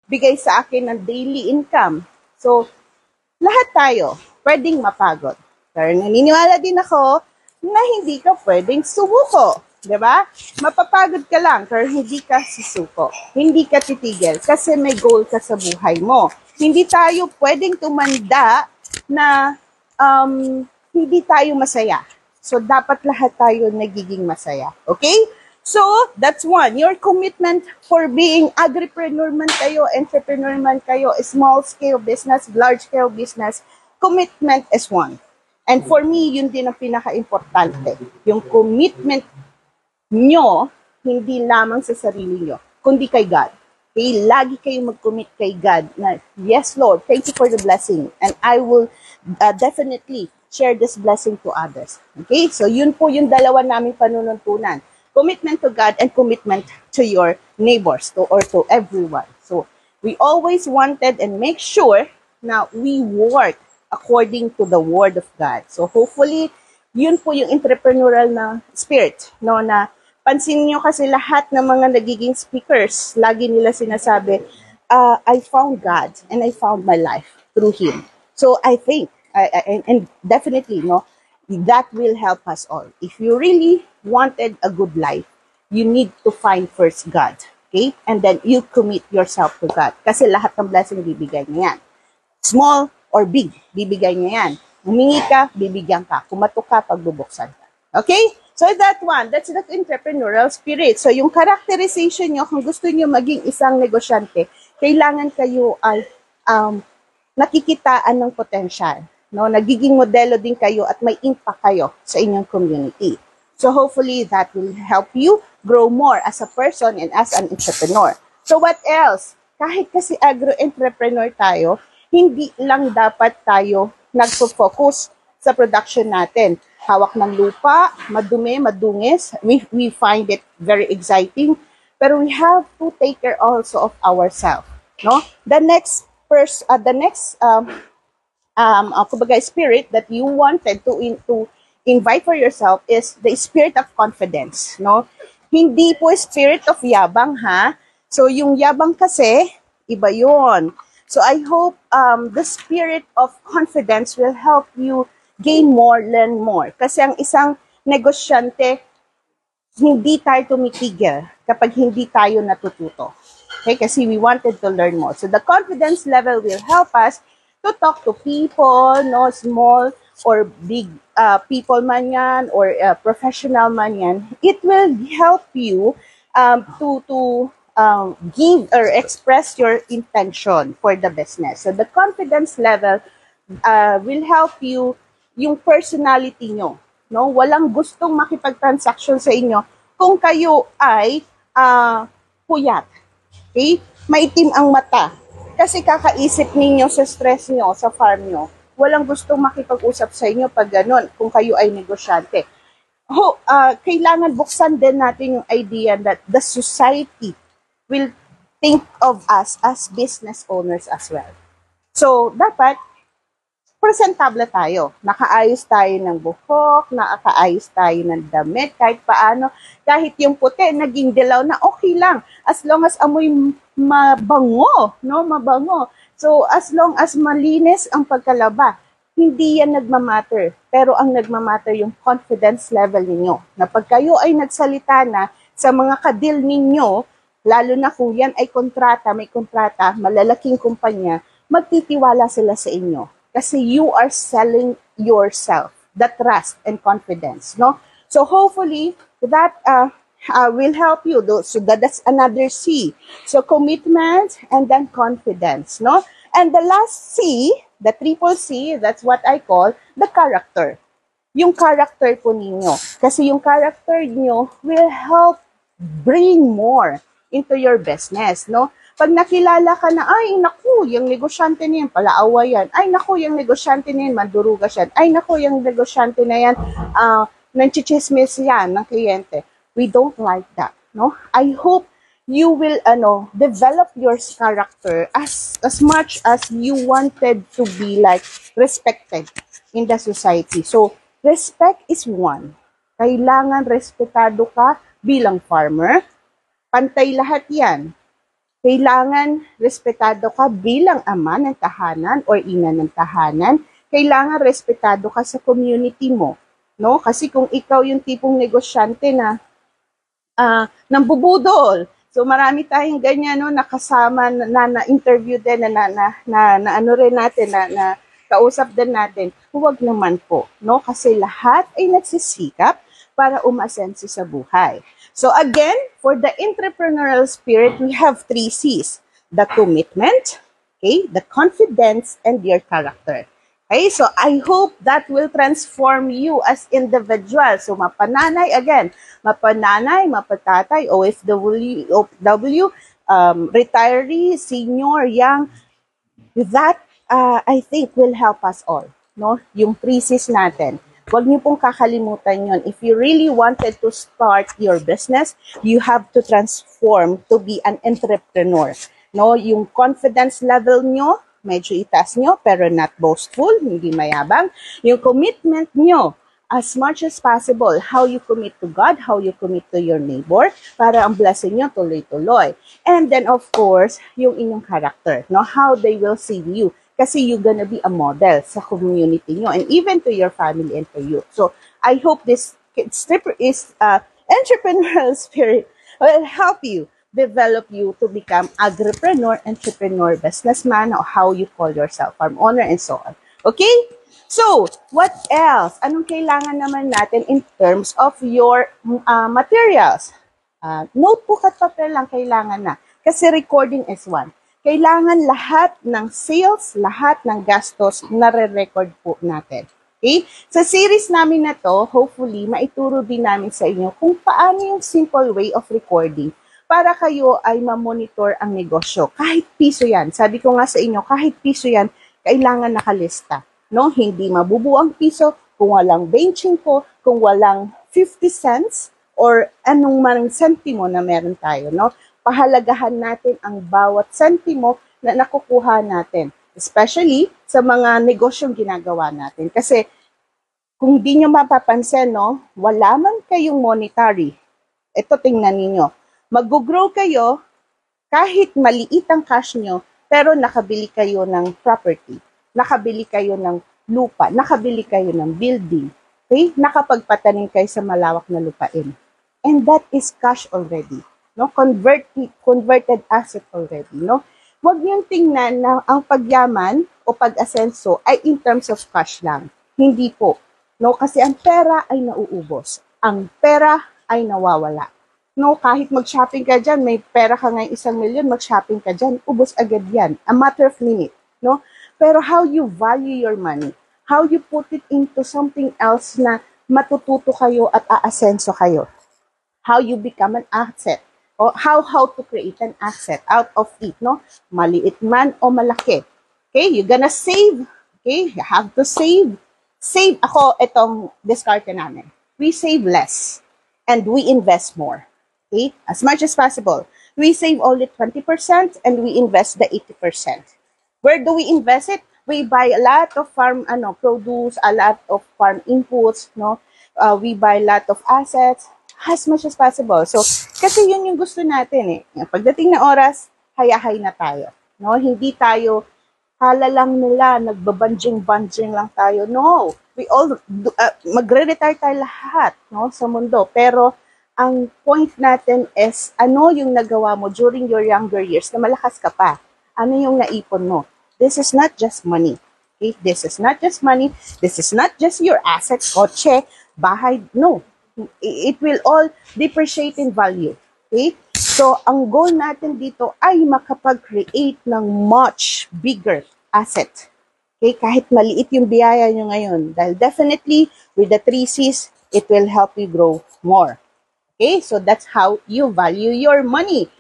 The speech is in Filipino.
bigay sa akin ng daily income. So, lahat tayo pwedeng mapagod. Pero naniniwala din ako na hindi ka pwedeng sumuko. Diba? Mapapagod ka lang pero hindi ka susuko. Hindi ka titigil kasi may goal ka sa buhay mo. Hindi tayo pwedeng tumanda na hindi tayo masaya. So, dapat lahat tayo nagiging masaya. Okay? So, that's one. Your commitment for being agripreneur man kayo, entrepreneur man kayo, small-scale business, large-scale business, commitment is one. And for me, yun din ang pinaka-importante. Yung commitment nyo, hindi lamang sa sarili nyo, kundi kay God. Okay? Lagi kayong mag-commit kay God na, yes, Lord, thank you for the blessing. And I will definitely share this blessing to others. Okay? So, yun po yung dalawa naming panununtunan. Commitment to God and commitment to your neighbors or to everyone. So, we always wanted and make sure na we work according to the Word of God. So, hopefully, yun po yung entrepreneurial na spirit, no, na pansin nyo kasi lahat ng mga nagiging speakers, lagi nila sinasabi, I found God and I found my life through Him. So I think, and definitely, no, that will help us all. If you really wanted a good life, you need to find first God, okay? And then you commit yourself to God. Kasi lahat ng blessing bibigay niya yan. Small or big, bibigay niya yan. Humingi ka, bibigyan ka. Kumatok ka, pagbubuksan ka. Okay? So that one, that's the entrepreneurial spirit. So yung characterization nyo, kung gusto nyo maging isang negosyante, kailangan kayo ay nakikitaan ng potential. No? Nagiging modelo din kayo at may impact kayo sa inyong community. So hopefully that will help you grow more as a person and as an entrepreneur. So what else? Kahit kasi agro-entrepreneur tayo, hindi lang dapat tayo nagpo-focus sa production natin. Hawak ng lupa, madumi, madungis. We find it very exciting. Pero we have to take care also of ourselves. No? The next spirit that you wanted to invite for yourself is the spirit of confidence. No? Hindi po spirit of yabang, ha? So yung yabang kasi, iba yun. So I hope the spirit of confidence will help you gain more, learn more. Kasi ang isang negosyante, hindi tayo tumitigil kapag hindi tayo natututo. Okay? Kasi we wanted to learn more. So the confidence level will help us to talk to people, no, small or big people man yan, or professional man yan. It will help you to give or express your intention for the business. So the confidence level will help you yung personality nyo. No? Walang gustong makipag-transaction sa inyo kung kayo ay puyat. Okay? Maitim ang mata. Kasi kakaisip ninyo sa stress nyo, sa farm nyo. Walang gustong makipag-usap sa inyo pag ganun, kung kayo ay negosyante. Kailangan buksan din natin yung idea that the society will think of us as business owners as well. So, dapat, presentable tayo. Nakaayos tayo ng buhok, nakaayos tayo ng damit, kahit paano. Kahit yung puti, naging dilaw na okay lang. As long as amoy mabango, no? Mabango. So, as long as malinis ang pagkalaba, hindi yan nagmamatter. Pero ang nagmamatter yung confidence level ninyo. Na pag kayo ay nagsalita na sa mga kadil ninyo, lalo na kung yan ay kontrata, may kontrata, malalaking kumpanya, magtitiwala sila sa inyo. Kasi you are selling yourself, the trust and confidence, no? So hopefully, that will help you. So that's another C. So commitment and then confidence, no? And the last C, the triple C, that's what I call the character. Yung character po ninyo. Kasi yung character niyo will help bring more into your business, no? Pag nakilala ka na, ay, naku, yung negosyante na yan, palaawa yan. Ay, naku, yung negosyante na yan, mandurugas yan. Ay, naku, yung negosyante na yan, nanchichismis yan ng kliyente. We don't like that, no? I hope you will, develop your character as much as you wanted to be, like, respected in the society. So, respect is one. Kailangan respetado ka bilang farmer. Pantay lahat yan. Kailangan respetado ka bilang ama ng tahanan or ina ng tahanan. Kailangan respetado ka sa community mo, no? Kasi kung ikaw yung tipong negosyante na nambubudol. So marami tayong ganyan, no, nakasama na interview din na ano rin natin na kausap din natin. Huwag naman po, no? Kasi lahat ay nagsisikap para umasenso sa buhay. So again, for the entrepreneurial spirit, we have 3 C's. The commitment, okay, the confidence, and your character. Okay, so I hope that will transform you as individual. So mapananay, again, mapananay, mapatatay, OFW, retiree, senior, young, that I think will help us all, no? Yung 3 C's natin. Huwag niyo pong kakalimutan yon. If you really wanted to start your business, you have to transform to be an entrepreneur, no? Yung confidence level nyo, medyo itaas nyo, pero not boastful, hindi mayabang. Yung commitment nyo, as much as possible, how you commit to God, how you commit to your neighbor, para ang blessing nyo tuloy-tuloy. And then, of course, yung inyong character, no? How they will see you. Kasi you're gonna be a model sa community nyo and even to your family and to you. So, I hope this entrepreneurial spirit will help you, develop you to become agripreneur, entrepreneur, businessman, or how you call yourself, farm owner, and so on. Okay? So, what else? Anong kailangan naman natin in terms of your materials? Notebook at papel lang kailangan na. Kasi recording is one. Kailangan lahat ng sales, lahat ng gastos, nare-record po natin. Okay? Sa series namin na to, hopefully, maituro din namin sa inyo kung paano yung simple way of recording para kayo ay ma-monitor ang negosyo. Kahit piso yan. Sabi ko nga sa inyo, kahit piso yan, kailangan nakalista. No? Hindi mabubuang piso kung walang benching po, kung walang 50 cents or anong man sentimo na meron tayo. No? Pahalagahan natin ang bawat sentimo na nakukuha natin. Especially sa mga negosyong ginagawa natin. Kasi kung di nyo mapapansin, no, wala man kayong monetary. Ito, tingnan ninyo. Mag-grow kayo kahit maliit ang cash nyo, pero nakabili kayo ng property. Nakabili kayo ng lupa. Nakabili kayo ng building. Okay? Nakapagpatanim kayo sa malawak na lupain. And that is cash already. No, converted asset already, no? Huwag niyong tingnan na ang pagyaman o pag-asenso ay in terms of cash lang. Hindi po. No, kasi ang pera ay nauubos. Ang pera ay nawawala. No, kahit mag-shopping ka dyan, may pera ka ngayon 1 milyon, mag-shopping ka dyan, ubos agad yan. A matter of minute, no? Pero how you value your money, how you put it into something else na matututo kayo at aasenso kayo. How you become an asset. O how to create an asset out of it, no? Maliit man o malaki. Okay, you're gonna save. Okay, you have to save. Save, ako, itong discarte namin. We save less and we invest more. Okay, as much as possible. We save only 20% and we invest the 80%. Where do we invest it? We buy a lot of farm produce, a lot of farm inputs, no? We buy a lot of assets, as much as possible. So, kasi yun yung gusto natin eh. Pagdating na oras, hayahay na tayo. No? Hindi tayo, hala lang nila, nagbabanjing-banjing lang tayo. No. We all, magre-retire tayo lahat, no, sa mundo. Pero, ang point natin is, ano yung nagawa mo during your younger years na malakas ka pa? Ano yung naipon mo? This is not just money. Okay? This is not just money. This is not just your assets, kotse, bahay. No. It will all depreciate in value. Okay? So, ang goal natin dito ay makapag-create ng much bigger asset. Okay? Kahit maliit yung biyaya nyo ngayon. Dahil definitely, with the 3 C's, it will help you grow more. Okay? So, that's how you value your money.